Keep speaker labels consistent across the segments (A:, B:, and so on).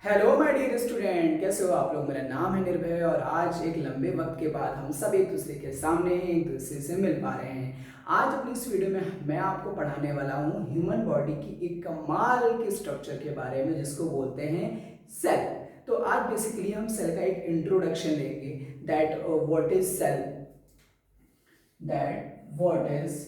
A: Hello my dear student, कैसे हो आप लोग। मेरा नाम है निर्भय और आज एक लंबे वक्त के बाद हम सब एक दूसरे के सामने एक दूसरे से मिल पा रहे हैं। आज अपनी इस वीडियो में मैं आपको पढ़ाने वाला हूँ ह्यूमन बॉडी की एक कमाल के स्ट्रक्चर के बारे में जिसको बोलते हैं सेल। तो आज बेसिकली हम सेल का एक इंट्रोडक्शन लेंगे। That what is cell, that what is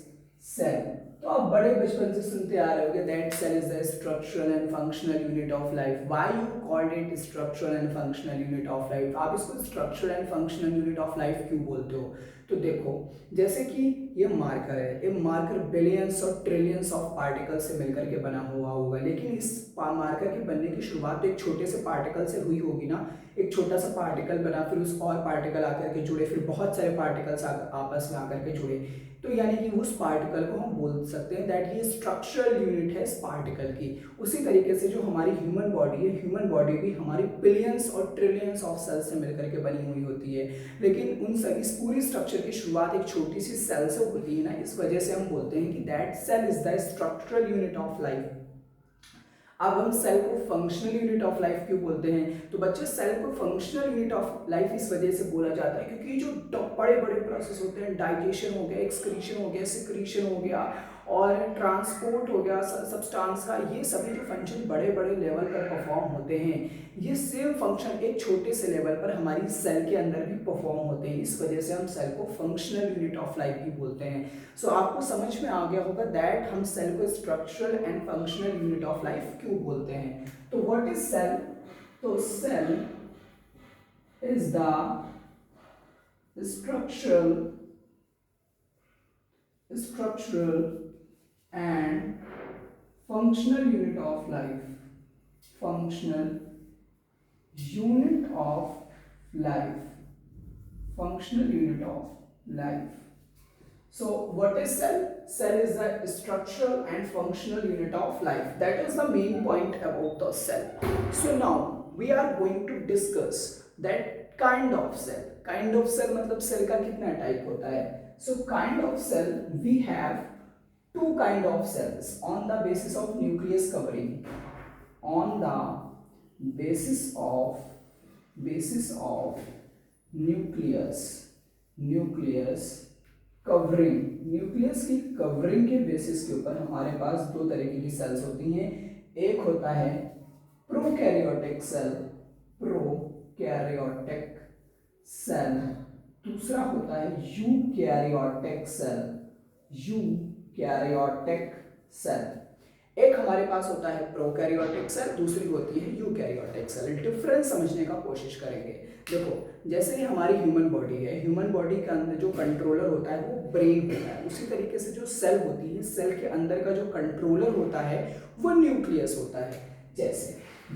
A: cell. तो आप बड़े बचपन से सुनते आ रहे होंगे that cell is the structural and functional unit of life. Why you called it structural and functional unit of life. आप इसको structural and functional unit of life क्यों बोलते हो? तो देखो, जैसे कि ये मार्कर है, ये मार्कर बिलियंस और ट्रिलियंस ऑफ पार्टिकल से मिलकर के बना हुआ होगा, लेकिन इस मार्कर के बनने की शुरुआत तो एक छोटे से पार्टिकल से हुई होगी ना। एक छोटा सा पार्टिकल बना, फिर उस और पार्टिकल आकर के जुड़े, फिर बहुत सारे पार्टिकल्स आपस में आकर के जुड़े। तो यानी कि उस पार्टिकल को हम बोल सकते हैं दैट ये स्ट्रक्चरल यूनिट है इस पार्टिकल की। उसी तरीके से जो हमारी ह्यूमन बॉडी है, ह्यूमन बॉडी भी हमारी बिलियंस और ट्रिलियंस ऑफ सेल से मिलकर के बनी हुई होती है, लेकिन उन सभी इस पूरी स्ट्रक्चर की शुरुआत एक छोटी सी सेल से होती है ना। इस वजह से हम बोलते हैं कि that cell is the structural unit of life. अब हम सेल को फंक्शनल यूनिट ऑफ लाइफ क्यों बोलते हैं? तो बच्चे, सेल को फंक्शनल यूनिट ऑफ लाइफ इस वजह से बोला जाता है क्योंकि जो बड़े बड़े प्रोसेस होते हैं, डाइजेशन हो गया, एक्सक्रीशन हो गया, सिक्रीशन हो गया और ट्रांसपोर्ट हो गया सब्सटेंस का, ये सभी जो फंक्शन बड़े बड़े लेवल पर परफॉर्म होते हैं, ये सेम फंक्शन एक छोटे से लेवल पर हमारी सेल के अंदर भी परफॉर्म होते हैं। इस वजह से हम सेल को फंक्शनल यूनिट ऑफ लाइफ भी बोलते हैं। सो आपको समझ में आ गया होगा दैट हम सेल को structural and functional unit of life क्यों बोलते हैं। तो व्हाट इज सेल? तो cell is the structural and functional unit of life. Functional unit of life. Functional unit of life. So what is cell? Cell is the structural and functional unit of life. That is the main point about the cell. So now we are going to discuss that kind of cell. Kind of cell मतलब cell का कितना type होता है? So kind of cell, we have two kind of cells on the basis of nucleus covering. On the basis of nucleus covering, nucleus की covering के basis के ऊपर हमारे पास दो तरीके की सेल्स होती हैं। एक होता है प्रोकैरियोटिक सेल, दूसरा होता है यूकैरियोटिक सेल। एक हमारे पास होता है प्रोकैरियोटिक सेल, दूसरी होती है यूकैरियोटिक सेल। डिफरेंस समझने का कोशिश करेंगे। देखो, जैसे ही हमारी ह्यूमन बॉडी है, ह्यूमन बॉडी के अंदर जो कंट्रोलर होता है वो ब्रेन होता है। उसी तरीके से जो सेल होती है, सेल के अंदर का जो कंट्रोलर होता है वो न्यूक्लियस होता है। जैसे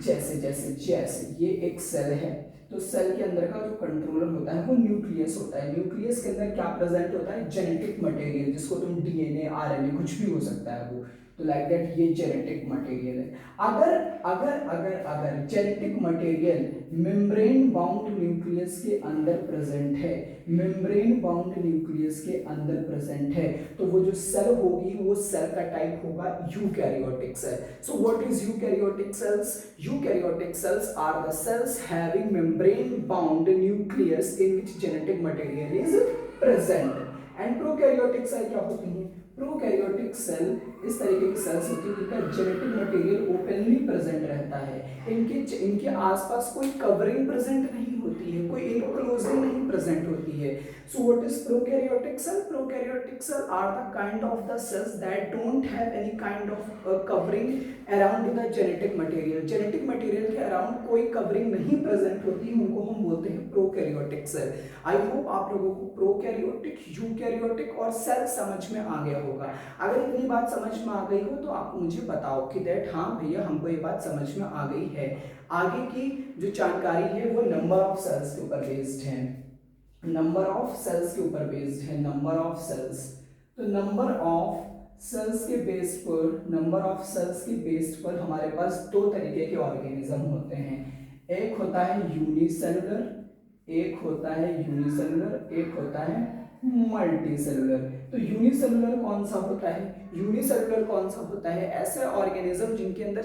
A: जैसे जैसे जैसे ये एक सेल है, तो सेल के अंदर का जो कंट्रोलर होता है वो न्यूक्लियस होता है। न्यूक्लियस के अंदर क्या प्रेजेंट होता है? जेनेटिक मटेरियल, जिसको तुम डीएनए, आरएनए कुछ भी हो सकता है वो। तो लाइक दैट ये जेनेटिक मटेरियल है। अगर अगर अगर अगर genetic material membrane bound nucleus के अंदर प्रेजेंट है, मेम्ब्रेन बाउंड न्यूक्लियस के अंदर प्रेजेंट है, तो वो जो सेल होगी वो सेल का टाइप होगा eukaryotic cell. So what is eukaryotic cells? Eukaryotic cells are the cells having membrane bound nucleus in which genetic material is present. And prokaryotic cell क्या होती हैं? प्रोकैरियोटिक सेल इस तरीके की सेल्स होती है जिनका जेनेटिक मटेरियल ओपनली प्रेजेंट रहता है। इनके आसपास कोई कवरिंग प्रेजेंट नहीं होती है, कोई इनक्लोजिंग नहीं प्रेजेंट होती है। So what is prokaryotic cell? Prokaryotic cell are the kind of the cells that don't have any kind of covering around the genetic material. Genetic material के अराउंड कोई covering नहीं प्रेजेंट होती, उनको हम बोलते हैं प्रोकैरियोटिक सेल। आई होप आप लोगों को प्रोकैरियोटिक, यूकैरियोटिक और सेल समझ में आ गया होगा। अगर इतनी बात समझ में आ गई हो तो आप मुझे बताओ कि दैट हाँ भैया हमको ये बात समझ में आ गई है। आगे की जो जानकारी है वो नंबर ऑफ सेल्स के ऊपर बेस्ड है। नंबर ऑफ सेल्स के ऊपर बेस्ड है। नंबर ऑफ सेल्स, तो नंबर ऑफ सेल्स के बेस पर हमारे पास दो तरीके के ऑर्गेनिज्म होते हैं। एक होता है यूनिसेलुलर, एक होता है मल्टीसेलुलर। तो यूनिसेलुलर कौन सा होता है? ऐसे ऑर्गेनिज्म जिनके अंदर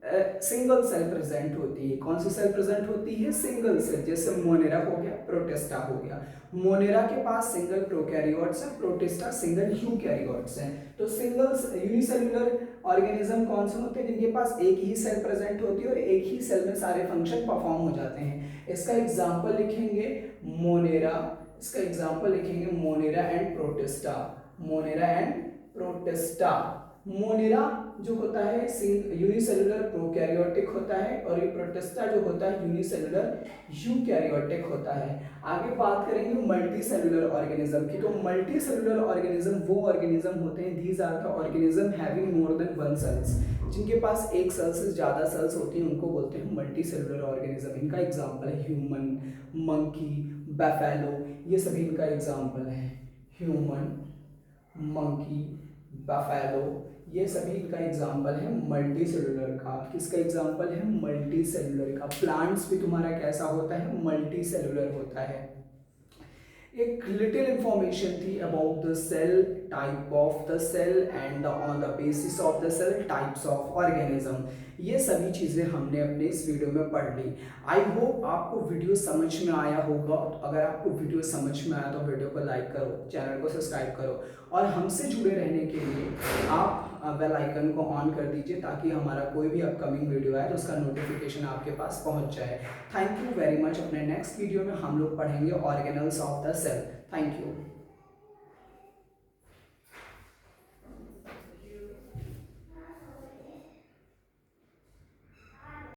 A: सिंगल सेल प्रेजेंट होती है। कौन सी सेल प्रेजेंट होती है? Single cell. जैसे मोनेरा हो गया, प्रोटिस्टा हो गया। मोनेरा के पास सिंगल प्रोकैरियोट्स है, प्रोटिस्टा सिंगल यूकैरियोट्स हैं। तो सिंगल यूनिसेलुलर ऑर्गेनिज्म कौन से होते हैं? जिनके पास एक ही सेल प्रेजेंट होती है और एक ही सेल में सारे फंक्शन परफॉर्म हो जाते हैं। इसका एग्जाम्पल लिखेंगे मोनेरा, इसका एग्जाम्पल लिखेंगे Monera and protista. Monera and protista. Monera जो होता है यूनिसेलुलर प्रोकैरियोटिक होता है और ये प्रोटिस्टा जो होता है यूनिसेलुलर यूकैरियोटिक होता है। आगे बात करेंगे मल्टी सेलुलर ऑर्गेनिज्म की। तो मल्टी सेलुलर ऑर्गेनिज्म वो ऑर्गेनिज्म होते हैं, these are the organism having more than one cells, जिनके पास एक सेल से ज़्यादा सेल्स होती हैं उनको बोलते हैं मल्टी सेलुलर ऑर्गेनिज्म। इनका एग्जाम्पल है ह्यूमन, मंकी, बफेलो, ये सभी इनका एग्जाम्पल है। ह्यूमन, मंकी, बफेलो, ये सभी इनका एग्जाम्पल है मल्टी सेलुलर का। किसका एग्जाम्पल है? मल्टी सेलुलर का। प्लांट्स भी तुम्हारा कैसा होता है? मल्टी सेलुलर होता है। एक लिटिल इंफॉर्मेशन थी about the cell, type of the cell and on the basis of the cell types of organism. ये सभी चीज़ें हमने अपने इस वीडियो में पढ़ ली। आई होप आपको वीडियो समझ में आया होगा। अगर आपको वीडियो समझ में आया तो वीडियो को लाइक करो, चैनल को सब्सक्राइब करो और हमसे जुड़े रहने के लिए आप बेल आइकन को ऑन कर दीजिए ताकि हमारा कोई भी अपकमिंग वीडियो आए तो उसका नोटिफिकेशन आपके पास पहुंच जाए। Thank you very much. अपने नेक्स्ट वीडियो में हम लोग पढ़ेंगे organelles of the cell. Thank you.